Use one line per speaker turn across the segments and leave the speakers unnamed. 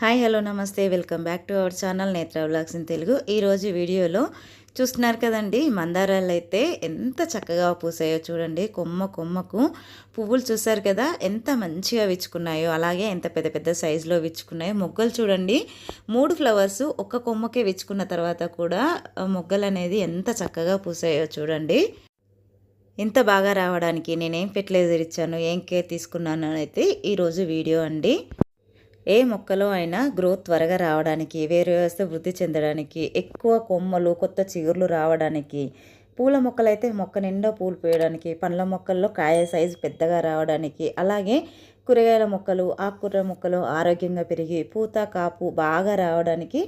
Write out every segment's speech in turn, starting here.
Hi hello నమస్తే welcome back to our channel నేత్ర vlogs in Telugu. ఈరోజు వీడియోలో చూస్తున్నారు కదండి, మందారాలు అయితే ఎంత చక్కగా పూసాయో చూడండి. కొమ్మకు పువ్వులు చూసారు కదా, ఎంత మంచిగా విచ్చుకున్నాయో, అలాగే ఎంత పెద్ద పెద్ద సైజులో విచ్చుకున్నాయో. మొగ్గలు చూడండి, 3 ఫ్లవర్స్ ఒక్క కొమ్మకే విచ్చుకున్న తర్వాత కూడా మొగ్గలు అనేది ఎంత చక్కగా పూసాయో చూడండి. ఇంత బాగా రావడానికి నేనేం ఫెర్టిలైజర్ ఇచ్చాను, ఏం కేర్ తీసుకున్నాను అయితే ఈరోజు వీడియో అండి. ఏ మొక్కలో అయినా గ్రోత్ త్వరగా రావడానికి, వేరు వ్యవస్థ వృద్ధి చెందడానికి, ఎక్కువ కొమ్మలు కొత్త చిగుర్లు రావడానికి, పూల మొక్కలైతే మొక్క నిండా పూలు పోయడానికి, పండ్ల మొక్కల్లో కాయ సైజు పెద్దగా రావడానికి, అలాగే కూరగాయల మొక్కలు ఆకుకూర మొక్కలు ఆరోగ్యంగా పెరిగి పూత కాపు బాగా రావడానికి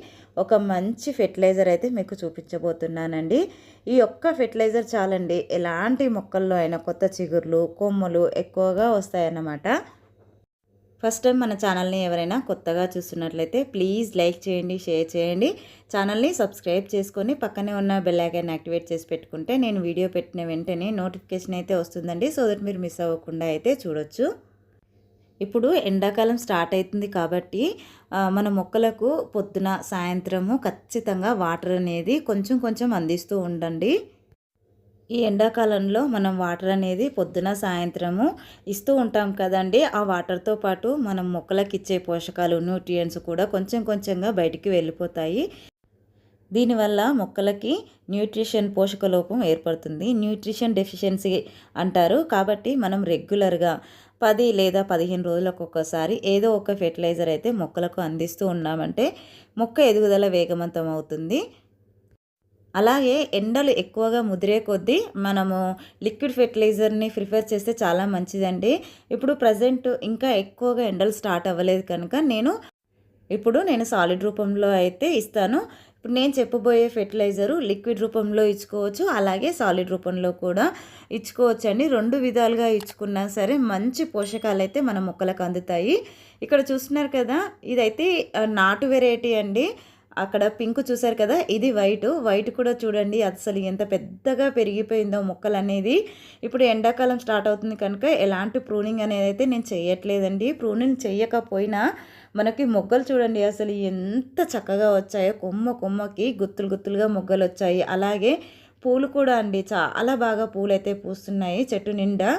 ఒక మంచి ఫెర్టిలైజర్ అయితే మీకు చూపించబోతున్నానండి. ఈ ఒక్క ఫెర్టిలైజర్ చాలండి, ఎలాంటి మొక్కల్లో అయినా కొత్త చిగుర్లు కొమ్మలు ఎక్కువగా వస్తాయన్నమాట. ఫస్ట్ టైం మన ఛానల్ని ఎవరైనా కొత్తగా చూస్తున్నట్లయితే ప్లీజ్ లైక్ చేయండి, షేర్ చేయండి. ఛానల్ని సబ్స్క్రైబ్ చేసుకొని పక్కనే ఉన్న బెల్ ఐకాన్ యాక్టివేట్ చేసి పెట్టుకుంటే నేను వీడియో పెట్టిన వెంటనే నోటిఫికేషన్ అయితే వస్తుందండి. సో దట్ మీరు మిస్ అవ్వకుండా అయితే చూడొచ్చు. ఇప్పుడు ఎండాకాలం స్టార్ట్ అవుతుంది కాబట్టి మన మొక్కలకు పొద్దున సాయంత్రము ఖచ్చితంగా వాటర్ అనేది కొంచెం అందిస్తూ ఉండండి. ఈ ఎండాకాలంలో మనం వాటర్ అనేది పొద్దున సాయంత్రము ఇస్తూ ఉంటాం కదండి. ఆ వాటర్తో పాటు మనం మొక్కలకు ఇచ్చే పోషకాలు న్యూట్రియంట్స్ కూడా కొంచెంగా బయటికి వెళ్ళిపోతాయి. దీనివల్ల మొక్కలకి న్యూట్రిషన్ పోషక లోపం ఏర్పడుతుంది, న్యూట్రిషన్ డెఫిషియన్సీ అంటారు. కాబట్టి మనం రెగ్యులర్గా 10 లేదా 15 రోజులకు ఒక్కసారి ఏదో ఒక ఫెర్టిలైజర్ అయితే మొక్కలకు అందిస్తూ ఉన్నామంటే మొక్క ఎదుగుదల వేగవంతం అవుతుంది. అలాగే ఎండలు ఎక్కువగా ముదిరే కొద్దీ మనము లిక్విడ్ ఫెర్టిలైజర్ని ప్రిఫర్ చేస్తే చాలా మంచిదండి. ఇప్పుడు ప్రజెంట్ ఇంకా ఎక్కువగా ఎండలు స్టార్ట్ అవ్వలేదు కనుక నేను సాలిడ్ రూపంలో అయితే ఇస్తాను. ఇప్పుడు నేను చెప్పబోయే ఫెర్టిలైజరు లిక్విడ్ రూపంలో ఇచ్చుకోవచ్చు, అలాగే సాలిడ్ రూపంలో కూడా ఇచ్చుకోవచ్చు అండి. 2 విధాలుగా ఇచ్చుకున్నా సరే మంచి పోషకాలు అయితే మన మొక్కలకు అందుతాయి. ఇక్కడ చూస్తున్నారు కదా, ఇదైతే నాటు వెరైటీ అండి. అక్కడ పింక్ చూసారు కదా, ఇది వైట్ కూడా చూడండి అసలు ఎంత పెద్దగా పెరిగిపోయిందో మొక్కలు అనేది. ఇప్పుడు ఎండాకాలం స్టార్ట్ అవుతుంది కనుక ఎలాంటి ప్రూనింగ్ అనేది అయితే నేను చేయట్లేదండి. ప్రూనింగ్ చేయకపోయినా మనకి మొగ్గలు చూడండి అసలు ఎంత చక్కగా వచ్చాయో. కొమ్మకి గుత్తులుగా మొగ్గలు వచ్చాయి. అలాగే పూలు కూడా అండి, చాలా బాగా పూలు అయితే పూస్తున్నాయి చెట్టు నిండా.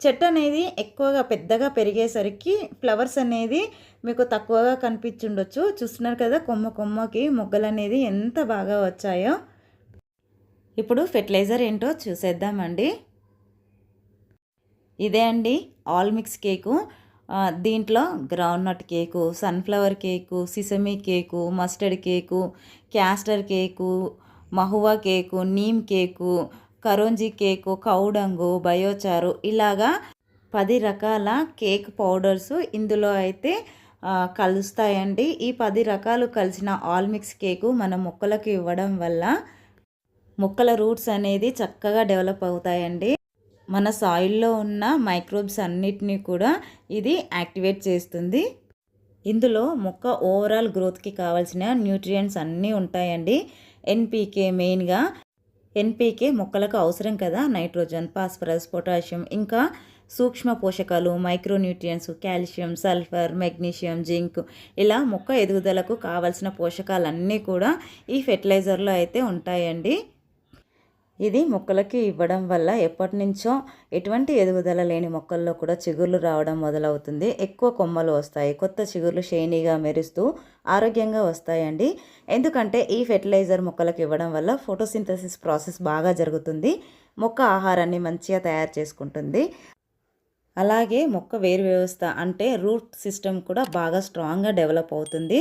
చెట్టు అనేది ఎక్కువగా పెద్దగా పెరిగేసరికి ఫ్లవర్స్ అనేది మీకు తక్కువగా కనిపించుండొచ్చు. చూస్తున్నారు కదా, కొమ్మకి మొగ్గలు అనేది ఎంత బాగా వచ్చాయో. ఇప్పుడు ఫెర్టిలైజర్ ఏంటో చూసేద్దామండి. ఇదే అండి ఆల్ మిక్స్ కేకు. దీంట్లో groundnut cake, sunflower cake, sesame cake, mustard cake, castor cake, mahua cake, neem cake, karanji cake, cow dung, biochar, ఇలాగా 10 రకాల కేక్ పౌడర్స్ ఇందులో అయితే కలుస్తాయండి. ఈ 10 రకాలు కలిసిన ఆల్ మిక్స్ కేకు మన మొక్కలకు ఇవ్వడం వల్ల మొక్కల రూట్స్ అనేది చక్కగా డెవలప్ అవుతాయండి. మన సాయిల్లో ఉన్న మైక్రోబ్స్ అన్నిటినీ కూడా ఇది యాక్టివేట్ చేస్తుంది. ఇందులో మొక్క ఓవరాల్ గ్రోత్కి కావాల్సిన న్యూట్రియంట్స్ అన్నీ ఉంటాయండి. ఎన్పీకే మెయిన్గా. ఎన్పీకే మొక్కలకు అవసరం కదా, నైట్రోజన్, ఫాస్ఫరస్, పొటాషియం, ఇంకా సూక్ష్మ పోషకాలు, micronutrients, calcium, sulphur, magnesium, zinc, ఇలా మొక్క ఎదుగుదలకు కావాల్సిన పోషకాలన్నీ కూడా ఈ ఫెర్టిలైజర్లో అయితే ఉంటాయండి. ఇది మొక్కలకి ఇవ్వడం వల్ల ఎప్పటి నుంచో ఎటువంటి ఎదుగుదల లేని మొక్కల్లో కూడా చిగుర్లు రావడం మొదలవుతుంది. ఎక్కువ కొమ్మలు వస్తాయి, కొత్త చిగుర్లు షైనీగా మెరుస్తూ ఆరోగ్యంగా వస్తాయండి. ఎందుకంటే ఈ ఫెర్టిలైజర్ మొక్కలకు ఇవ్వడం వల్ల ఫోటోసింథసిస్ ప్రాసెస్ బాగా జరుగుతుంది. మొక్క ఆహారాన్ని మంచిగా తయారు చేసుకుంటుంది. అలాగే మొక్క వేరు వ్యవస్థ అంటే రూట్ సిస్టమ్ కూడా బాగా స్ట్రాంగ్గా డెవలప్ అవుతుంది.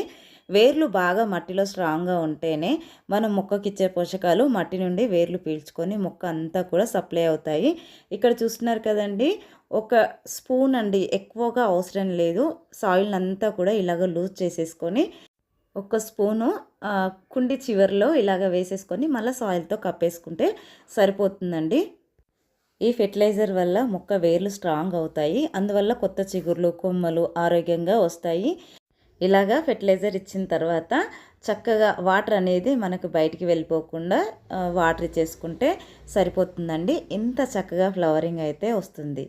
వేర్లు బాగా మట్టిలో స్ట్రాంగ్గా ఉంటేనే మనం మొక్కకిచ్చే పోషకాలు మట్టి నుండి వేర్లు పీల్చుకొని మొక్క అంతా కూడా సప్లై అవుతాయి. ఇక్కడ చూస్తున్నారు కదండి, ఒక స్పూన్ అండి, ఎక్కువగా అవసరం లేదు. సాయిల్ అంతా కూడా ఇలాగ లూజ్ చేసేసుకొని ఒక స్పూను కుండి చివరిలో ఇలాగ వేసేసుకొని మళ్ళీ సాయిల్తో కప్పేసుకుంటే సరిపోతుందండి. ఈ ఫెర్టిలైజర్ వల్ల మొక్క వేర్లు స్ట్రాంగ్ అవుతాయి. అందువల్ల కొత్త చిగుర్లు కొమ్మలు ఆరోగ్యంగా వస్తాయి. ఇలాగా ఫెర్టిలైజర్ ఇచ్చిన తర్వాత చక్కగా వాటర్ అనేది మనకు బయటికి వెళ్ళిపోకుండా వాటర్ ఇచ్చేసుకుంటే సరిపోతుందండి. ఇంత చక్కగా ఫ్లవరింగ్ అయితే వస్తుంది.